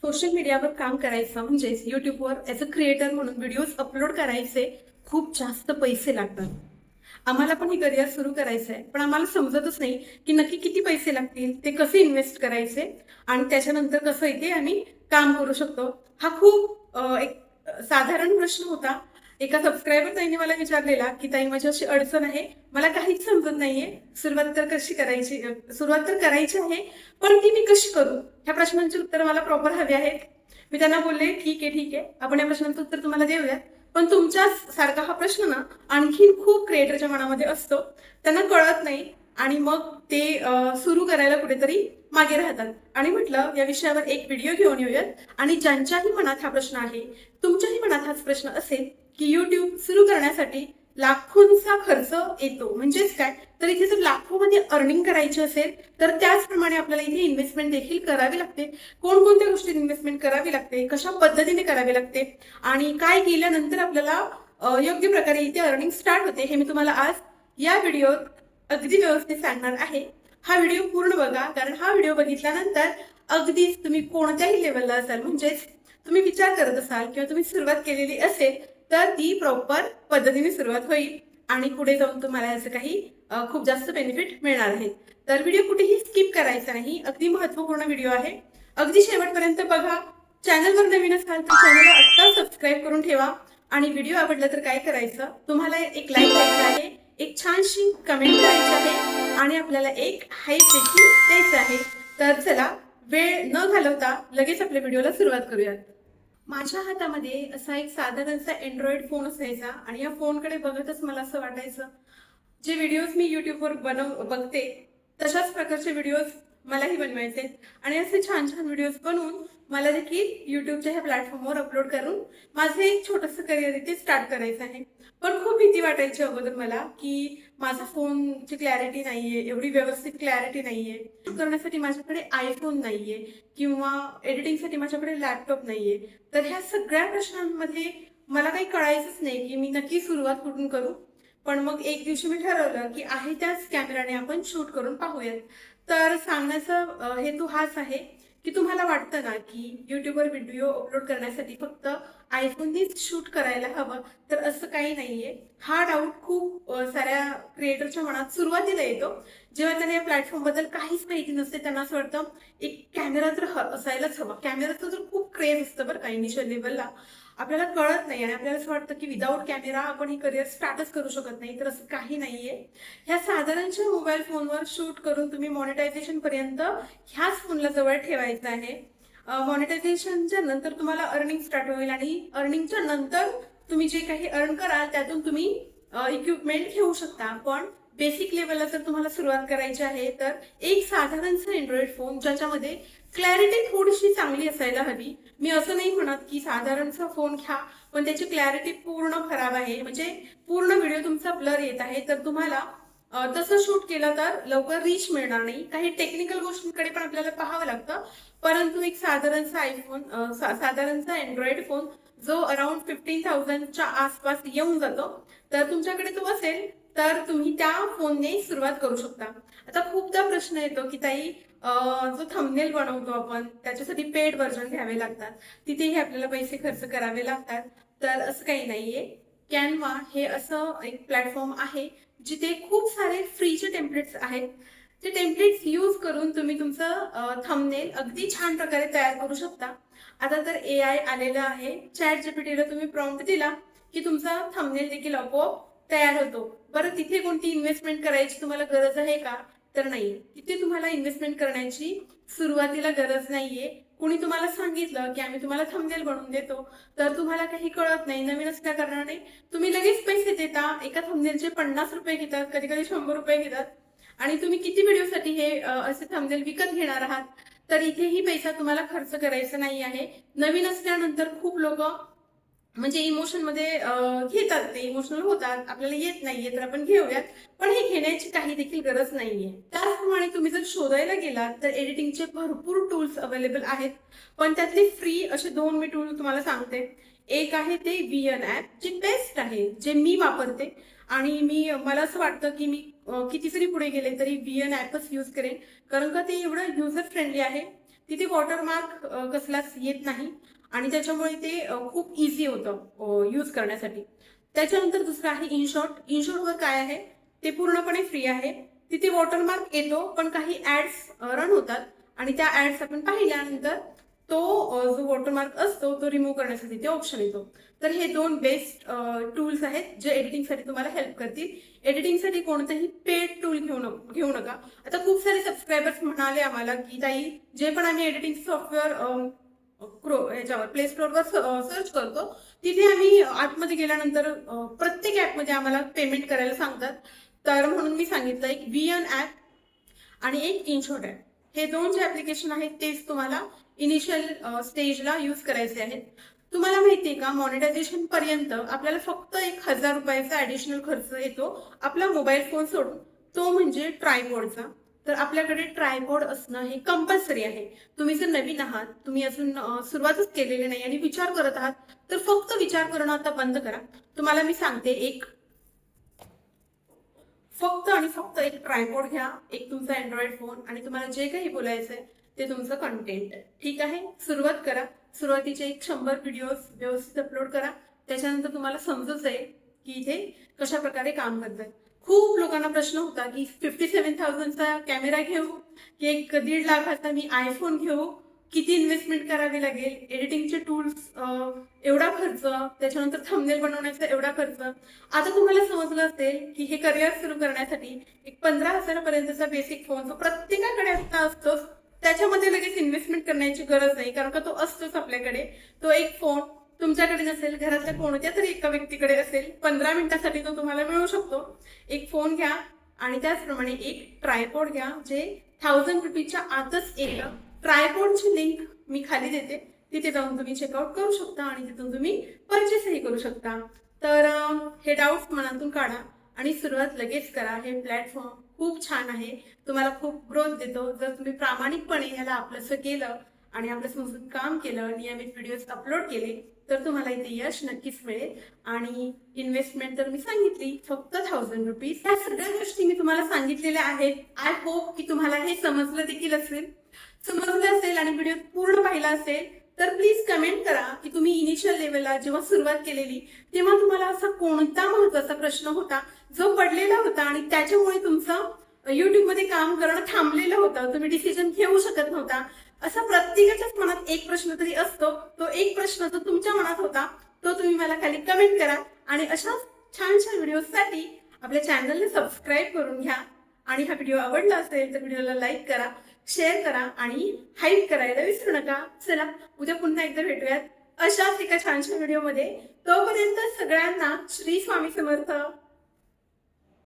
Social मीडियावर काम करायचं म्हणजेच युट्यूबवर ॲज अ क्रिएटर म्हणून व्हिडिओज अपलोड करायचे खूप जास्त पैसे लागतात. आम्हाला पण हे करिअर सुरू करायचं आहे, पण आम्हाला समजतच नाही की नक्की किती पैसे लागतील, ते कसे इन्व्हेस्ट करायचे आणि त्याच्यानंतर कसं इथे आम्ही काम करू शकतो. हा खूप एक साधारण प्रश्न होता. एका सबस्क्रायबर ताईने मला विचारलेला की ताई माझी अशी अडचण आहे, मला काहीच समजत नाहीये, सुरुवात तर करायची आहे, पण ती मी कशी करू? ह्या प्रश्नांची उत्तर मला प्रॉपर हवी आहेत. मी त्यांना बोलले ठीक आहे आपण या प्रश्नांचं उत्तर तुम्हाला देऊयात, पण तुमच्याच सारखा हा प्रश्न ना आणखीन खूप क्रिएटरच्या मनामध्ये असतो. त्यांना कळत नाही आणि मग ते सुरू करायला कुठेतरी मागे राहतात. आणि म्हटलं या विषयावर एक व्हिडिओ घेऊन येऊयात आणि ज्यांच्याही मनात हा प्रश्न आहे, तुमच्याही मनात हाच प्रश्न असेल की युट्यूब सुरू करण्यासाठी लाखोंचा खर्च येतो, म्हणजेच काय, तर इथे जर लाखोमध्ये अर्निंग करायची असेल तर त्याचप्रमाणे आपल्याला इथे इन्व्हेस्टमेंट देखील करावी लागते. कोणकोणत्या गोष्टीत इन्व्हेस्टमेंट करावी लागते, कशा पद्धतीने करावी लागते आणि काय केल्यानंतर आपल्याला योग्य प्रकारे इथे अर्निंग स्टार्ट होते, हे मी तुम्हाला आज या व्हिडिओत अगदी व्यवस्थित सांगणार आहे. हा व्हिडिओ पूर्ण बघा, कारण हा व्हिडिओ बघितल्यानंतर अगदीच तुम्ही कोणत्याही लेवलला असाल, म्हणजेच तुम्ही विचार करत असाल किंवा तुम्ही सुरुवात केलेली असेल तर ती प्रॉपर पद्धतीने सुरुवात होईल आणि पुढे जाऊन तुम्हाला याचं काही खूप जास्त बेनिफिट मिळणार आहेत. तर व्हिडिओ कुठेही स्किप करायचा नाही, अगदी महत्वपूर्ण व्हिडिओ आहे. अगदी शेवटपर्यंत बघा. चॅनलवर नवीन असाल तर चॅनलला आत्ता सबस्क्राईब करून ठेवा आणि व्हिडिओ आवडला तर काय करायचं, तुम्हाला एक लाईक द्यायचा आहे, एक छानशी कमेंट करायची आहे आणि आपल्याला एक हाईप देखील द्यायचं आहे. तर चला वेळ न घालवता लगेच आपल्या व्हिडिओला सुरुवात करूयात. माझ्या हातामध्ये असा एक साधारणसा अँड्रॉइड फोन असायचा आणि या फोनकडे बघतच मला असं वाटायचं, जे व्हिडिओज मी युट्यूबवर बघते तशाच प्रकारचे व्हिडिओज मलाही बनवायचे आणि असे छान छान व्हिडिओज बनवून मला देखील युट्यूबच्या ह्या प्लॅटफॉर्मवर अपलोड करून माझं एक छोटंसं करिअर इथे स्टार्ट करायचं आहे. पण खूप भीती वाटायची अगोदर मला की माझा फोनची क्लॅरिटी नाहीये, एवढी व्यवस्थित क्लॅरिटी नाहीये, करण्यासाठी माझ्याकडे आयफोन नाहीये किंवा एडिटिंगसाठी माझ्याकडे लॅपटॉप नाहीये. तर ह्या सगळ्या प्रश्नांमध्ये मला काही कळायचंच नाही की मी नक्की सुरुवात कुठून करू. पण मग एक दिवशी मी ठरवलं की आहे त्याच कॅमेराने आपण शूट करून पाहूयात. तर सांगण्याचा हेतू हाच आहे की तुम्हाला वाटतं ना की युट्यूबवर व्हिडिओ अपलोड करण्यासाठी फक्त आयफोननीच शूट करायला हवं, तर असं काही नाहीये. हा डाऊट खूप साऱ्या क्रिएटरच्या मनात सुरुवातीला येतो, जेव्हा त्यांना या प्लॅटफॉर्म बद्दल काहीच माहिती नसते. त्यांना असं वाटतं एक कॅमेरा तर असायलाच हवा. कॅमेराचं तर खूप क्रेज असतं बरं का इनिशियल लेवलला, आपल्याला कळत नाही आणि आपल्याला असं वाटतं की विदाऊट कॅमेरा आपण हे करिअर स्टार्टच करू शकत नाही. तर असं काही नाहीये. ह्या साधारणच्या मोबाईल फोनवर शूट करून तुम्ही मॉनिटायझेशन पर्यंत ह्याच फोनला जवळ ठेवायचं आहे. मॉनिटायझेशनच्या नंतर तुम्हाला अर्निंग स्टार्ट होईल आणि अर्निंगच्या नंतर तुम्ही जे काही अर्न कराल त्यातून तुम्ही इक्विपमेंट घेऊ शकता. पण बेसिक लेवलला जर तुम्हाला सुरुवात करायची आहे तर एक साधारणसा अँड्रॉइड फोन ज्याच्यामध्ये क्लॅरिटी थोडीशी चांगली असायला हवी. मी असं नाही म्हणत की साधारणसा फोन घ्या पण त्याची क्लॅरिटी पूर्ण खराब आहे, म्हणजे पूर्ण व्हिडिओ तुमचा ब्लर येत आहे, तर तुम्हाला तसं शूट केलं तर लवकर रीच मिळणार नाही. काही टेक्निकल गोष्टींकडे पण आपल्याला पाहावं लागतं. परंतु एक साधारणसा आयफोन साधारणसा अँड्रॉइड फोन जो अराउंड 15,000च्या आसपास येऊन जातो, तर तुमच्याकडे तो असेल तर तुम्ही त्या फोनने सुरुवात करू शकता. आता खूपदा प्रश्न येतो की ताई जो थंबनेल बनवतो आपण त्याच्यासाठी पेड व्हर्जन घ्यावे लागतात, तिथेही आपल्याला पैसे खर्च करावे लागतात. तर असं काही नाहीये. कॅनवा हे असं एक प्लॅटफॉर्म आहे जिथे खूप सारे फ्रीचे टेम्पलेट्स आहेत. ते टेम्पलेट्स यूज करून तुम्ही तुमचं थंबनेल अगदी छान प्रकारे तयार करू शकता. आता तर AI आलेलं आहे. चॅट जीपीटीला तुम्ही प्रॉम्प्ट दिला की तुमचा थंबनेल देखील आपोआप तयार होतो. बरं तिथे कोणती इन्व्हेस्टमेंट करायची तुम्हाला गरज आहे का? तर नाही, तिथे तुम्हाला इन्व्हेस्टमेंट करण्याची सुरुवातीला गरज नाहीये. कोणी तुम्हाला सांगितलं की आम्ही तुम्हाला थंबनेल बनवून देतो तर तुम्हाला काही कळत नाही, नवीन असल्या कारणाने तुम्ही लगेच पैसे देता. एका थंबनेलचे 50 रुपये घेतात, कधी कधी 100 रुपये घेतात आणि तुम्ही किती व्हिडिओसाठी हे असे थंबनेल विकत घेणार आहात. तर इथेही पैसा तुम्हाला खर्च करायचा नाही आहे. नवीन असल्यानंतर खूप लोक म्हणजे इमोशन मध्ये घेतात, ते इमोशनल होतात, आपल्याला येत नाहीये तर आपण घेऊयात, पण हे घेण्याची काही देखील गरज नाहीये. त्याचप्रमाणे तुम्ही जर शोधायला गेलात तर एडिटिंगचे भरपूर टूल्स अवेलेबल आहेत, पण त्यातले फ्री असे 2 मी टूल तुम्हाला सांगते. एक आहे ते VN ऍप, जे बेस्ट आहे, जे मी वापरते आणि मला असं वाटतं की मी किती जरी पुढे गेले तरी VN ऍपच यूज करेन, कारण का ते एवढं युजर फ्रेंडली आहे. तिथे वॉटरमार्क कसलाच येत नाही आणि त्याच्यामुळे ते खूप इझी होतं यूज करण्यासाठी. त्याच्यानंतर दुसरं आहे इनशॉट. इनशॉटवर काय आहे, ते पूर्णपणे फ्री आहे. तिथे वॉटरमार्क येतो पण काही ऍड्स रन होतात आणि त्या ऍड्स आपण पाहिल्यानंतर तो जो वॉटरमार्क असतो तो रिमूव्ह करण्यासाठी ते ऑप्शन येतो. तर हे दोन बेस्ट टूल्स आहेत जे एडिटिंगसाठी तुम्हाला हेल्प करतील. एडिटिंगसाठी कोणतेही पेड टूल घेऊ नका. आता खूप सारे सबस्क्रायबर्स म्हणाले आम्हाला की ताई, जे पण आम्ही एडिटिंग सॉफ्टवेअर ह्याच्यावर प्ले स्टोअरवर सर्च करतो तिथे आम्ही आतमध्ये गेल्यानंतर प्रत्येक ऍपमध्ये आम्हाला पेमेंट करायला सांगतात. तर म्हणून मी सांगितलं एक VN ऍप आणि एक इनशॉट ऍप. हे दोन जे ऍप्लिकेशन आहेत तेच तुम्हाला इनिशियल स्टेजला यूज करायचे आहेत. तुम्हाला माहितीये का, मॉनिटायझेशन पर्यंत आपल्याला फक्त 1,000 रुपयाचा ऍडिशनल खर्च येतो आपला मोबाईल फोन सोडून, तो म्हणजे ट्रायपॉडचा. तर आपल्याकडे ट्रायपॉड असणं हे कंपल्सरी आहे. तुम्ही जर नवीन आहात, तुम्ही अजून सुरुवातच केलेली नाही आणि विचार करत आहात, तर फक्त विचार करणं आता बंद करा. तुम्हाला मी सांगते, फक्त आणि फक्त एक ट्रायपॉड घ्या, एक तुमचा अँड्रॉइड फोन आणि तुम्हाला जे काही बोलायचंय ते तुमचं कंटेंट. ठीक आहे, सुरुवात करा. सुरुवातीचे 100 व्हिडिओज व्यवस्थित अपलोड करा. त्याच्यानंतर तुम्हाला समजत जाईल की इथे कशा प्रकारे काम करतंय. खूप लोकांना प्रश्न होता की 57,000चा कॅमेरा घेऊ की 1-1.5 लाखाचा मी आयफोन घेऊ, किती इन्व्हेस्टमेंट करावी लागेल, एडिटिंगचे टूल्स एवढा खर्च, त्याच्यानंतर थंबनेल बनवण्याचा एवढा खर्च. आता तुम्हाला समजलं असेल की हे करिअर सुरू करण्यासाठी एक 15,000पर्यंतचा बेसिक फोन जो प्रत्येकाकडे आता असतोच, त्याच्यामध्ये लगेच इन्व्हेस्टमेंट करण्याची गरज नाही, कारण का तो असतोच आपल्याकडे. तो एक फोन तुमच्याकडे नसेल, घरातल्या कोणत्या तरी एका व्यक्तीकडे असेल, 15 मिनिटासाठी तो तुम्हाला मिळू शकतो. एक फोन घ्या आणि त्याचप्रमाणे एक ट्रायपॉड घ्या जे 1000 रुपीच्या आतच येतं. ट्रायपॉडची लिंक मी खाली देते, तिथे जाऊन तुम्ही चेकआउट करू शकता आणि तिथून तुम्ही परचेसही करू शकता. तर हे डाऊट्स मनातून काढा आणि सुरुवात लगेच करा. हे प्लॅटफॉर्म खूप छान आहे, तुम्हाला खूप ग्रोथ देतो. जर तुम्ही प्रामाणिकपणे याला आपलंसं केलं आणि आपलं समजून काम केलं, नियमित व्हिडिओज अपलोड केले, तर तुम्हाला इथे यश नक्कीच मिळेल. आणि इन्व्हेस्टमेंट तर मी सांगितली, फक्त 1000 रुपीज. या सगळ्या गोष्टी मी तुम्हाला सांगितलेल्या आहेत. आय होप की तुम्हाला हे समजलं देखील असेल. समजलं असेल आणि व्हिडिओ पूर्ण पाहिला असेल तर प्लीज कमेंट करा की तुम्ही इनिशियल लेवलला जेव्हा सुरुवात केलेली तेव्हा तुम्हाला असा कोणता महत्वाचा प्रश्न होता जो पडलेला होता आणि त्याच्यामुळे तुमचं युट्यूबमध्ये काम करणं थांबलेलं होतं, तुम्ही डिसिजन घेऊ शकत नव्हता. असा प्रत्येकाच्याच मनात एक प्रश्न तरी असतो. तो एक प्रश्न जो तुमच्या मनात होता तो तुम्ही मला खाली कमेंट करा आणि अशा छान छान व्हिडिओसाठी आपल्या चॅनलला सबस्क्राईब करून घ्या. आणि हा व्हिडिओ आवडला असेल तर व्हिडिओला लाईक करा, शेअर करा आणि हाईप करायला विसरू नका. चला, उद्या पुन्हा एकदा भेटूयात अशाच एका छानशा व्हिडिओमध्ये. तोपर्यंत सगळ्यांना श्री स्वामी समर्थ.